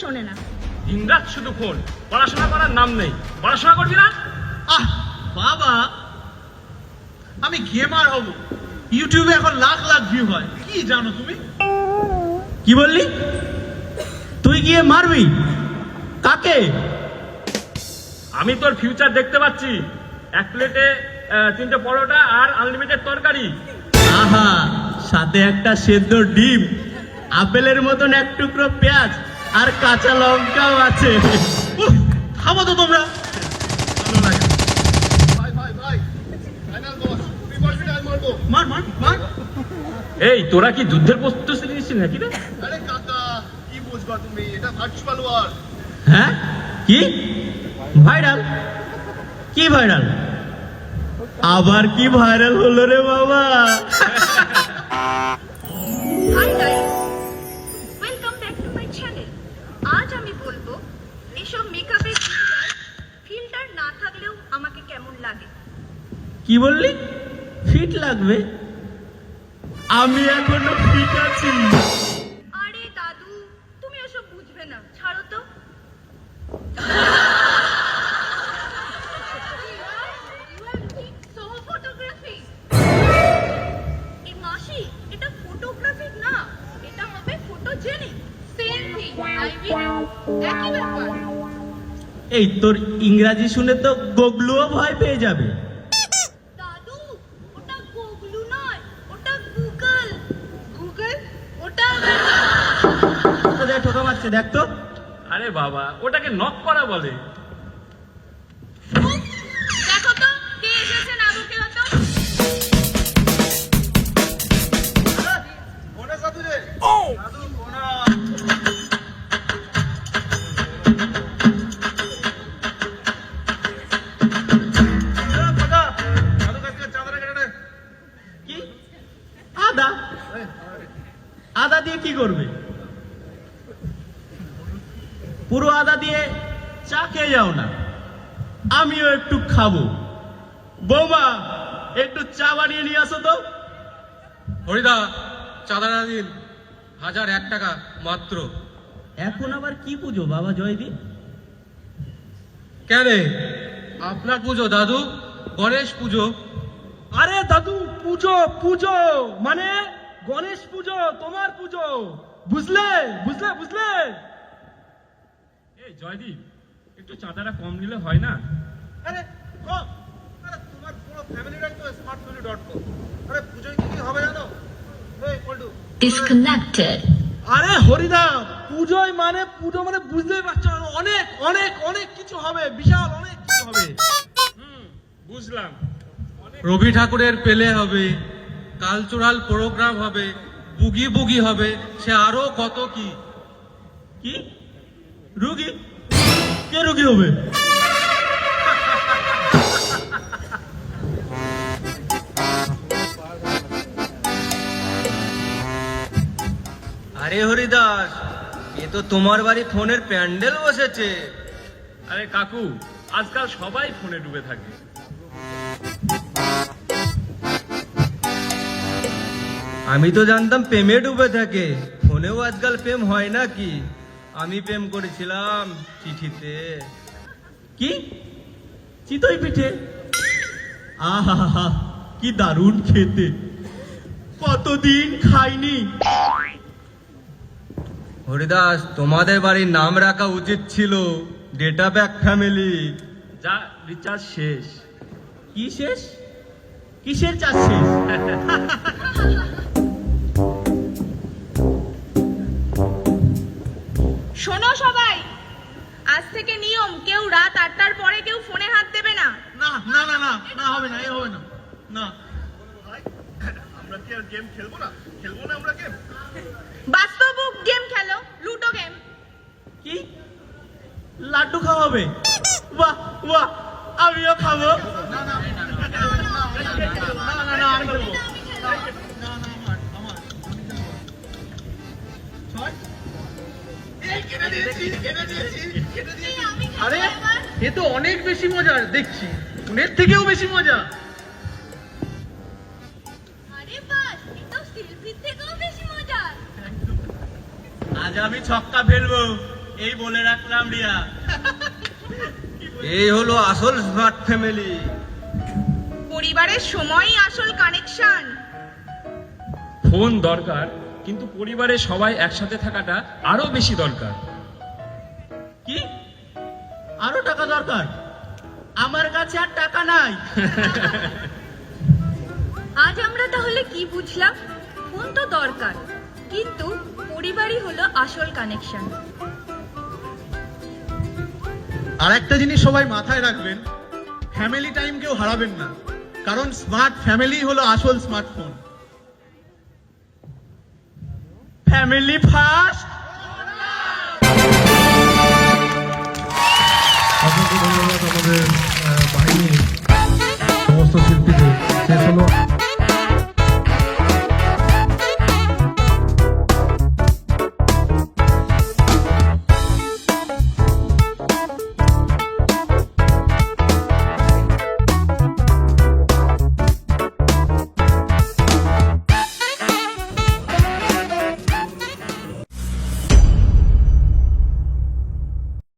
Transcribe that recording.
শোনে না। দিনরাত শুধু ফোন, পড়াশোনা করার নাম নেই। পড়াশোনা করবি না? আহ বাবা, আমি গেমার হব। ইউটিউবে এখন লাখ লাখ ভিউ হয়, কি জানো তুমি? কি বললি? তুই গিয়ে মারবি কাকে? আমি তোর ফিউচার দেখতে পাচ্ছি। এক প্লেটে 3টে পরোটা আর আনলিমিটেড তরকারি। আহা, সাথে একটা সেদ্ধ ডিম, আপেলের মতন এক টুকরো পেঁয়াজ আর কাঁচা লঙ্কাও আছে। উফ, খাবো তো তোমরা। ভালো লাগে। মার মার মার। এই তোরা কি যুদ্ধের প্রস্তুতি নিচ্ছিস নাকি রে? আরে কাকা, কি বুঝবা তুমি? এটা ভার্চুয়াল ওয়ার। হ্যাঁ, কি ভাইরাল? কি ভাইরাল? আবার কি ভাইরাল হলো রে বাবা? Hi guys, welcome back to my channel. আজ আমি বলবো এসব মেকআপের ফিল্টার না থাকলেও আমাকে কেমন লাগে। কি বললি? ফিট লাগবে? আমি এখনো ফিট আছি। আরে দাদু, তুমি ওসব বুঝবে না, ছাড়ো তো। ফটোগ্রাফি? এই মাসি, এটা ফটোগ্রাফি না, এটা হবে photogenic. Same thing, I mean একই ব্যাপার। এই তোর ইংরাজি শুনে তো গোগলুও ভয় পেয়ে যাবে। দাদু, ওটা গুগলু নয়, ওটা গুগল। গুগল? ওটা তোদের ঠোকা মারছে, দেখ তো। আরে বাবা, ওটাকে নক করা বলে। দেখো তো কে এসেছে, না ঢুকে হতো। কোনে সাধু রে? সাধু কোনা। কাকা, সাধু কাছে চাঁদাটা কেটে নে। কি? আদা? আদা দিয়ে কি করবে? পুরো আদা দিয়ে চা খেয়ে যাও না, আমিও একটু খাবো। বৌমা, একটু চা বানিয়ে নিয়ে আসো তো। হরিদা, চাঁদাটা দিন। 1001 টাকা মাত্র। এখন আবার কি পুজো বাবা জয়দীপ? কেন? আপনার পুজো দাদু, গণেশ পুজো। আরে দাদু, পুজো পুজো মানে গণেশ পুজো, তোমার পুজো। বুঝলে বুঝলে বুঝলে? এই জয়দীপ, একটু চাঁদাটা কম নিলে হয় না? আরে কম? আরে তোমার পুরো ফ্যামিলিটাই তো smartfamily.com। আরে পুজোয় কি কি হবে জানো? এই পল্টু, Disconnected. আরে হরিদা, পুজোয় মানে পুজো মানে বুঝতেই পারছো, অনেক অনেক অনেক কিছু হবে, বিশাল অনেক কিছু হবে। বুঝলাম। রবি ঠাকুরের পেলে হবে, কালচারাল প্রোগ্রাম হবে, বুগি বুগি হবে, সে আরো কত কি। কি রুগী? কে রুগী হবে? আরে হরিদাস, এ তো তোমার বাড়ি ফোনের প্যান্ডেল বসেছে। আরে কাকু, আজকাল সবাই ফোনে ডুবে থাকে। আমি তো জানতাম প্রেমে ডুবে থাকে, ফোনেও আজকাল প্রেম হয় নাকি? আমি প্রেম করেছিলাম চিঠিতে। কি চিতই পিঠে? আহা, কি দারুণ খেতে, কতদিন খাইনি। হরিদাস, তোমাদের বাড়ির নাম রাখা উচিত ছিল ডেটা প্যাক ফ্যামিলি। যা, রিচার্জ শেষ। কি শেষ? কিসের চাষ শেষ? শোনো সবাই, আজ থেকে নিয়ম, কেউ রাত 8টার পরে কেউ ফোনে হাত দেবে না। না না না না না, হবে না, এ হবে না। না, আমরা কি আর গেম খেলবো না? খেলবো না আমরা গেম? বাস্তব গেম খেলো, লুডো গেম। কি লাড্ডু খাওয়াবে? বাহ বাহ, আমিও খাবো। না না না না, আমি খেলবো। না না, আমার ছয়। এই কেটে দিয়েছি, কেটে দিয়েছি, কেটে দিয়েছি। আরে এ তো অনেক বেশি মজার দেখছি, ফোনের থেকেও বেশি মজা। আরে বাস, এটা সেলফির থেকেও বেশি মজা। আজ আমি ছক্কা ফেলবো। এই বলে রাখলাম রিয়া। এই হলো আসল স্মার্ট ফ্যামিলি। পরিবারের সময়ই আসল কানেকশন। ফোন দরকার, কিন্তু পরিবারের সবাই একসাথে থাকাটা আরো বেশি দরকার। কি আরো টাকা দরকার? আমার কাছে আর টাকা নাই। আজ আমরা তাহলে কি বুঝলাম? ফোন তো দরকার, কিন্তু পরিবারই হলো আসল কানেকশন। আর একটা জিনিস সবাই মাথায় রাখবেন, ফ্যামিলি টাইম কেউ হারাবেন না, কারণ স্মার্ট ফ্যামিলি হলো আসল স্মার্টফোন। Family first. অসংখ্য ধন্যবাদ আমাদের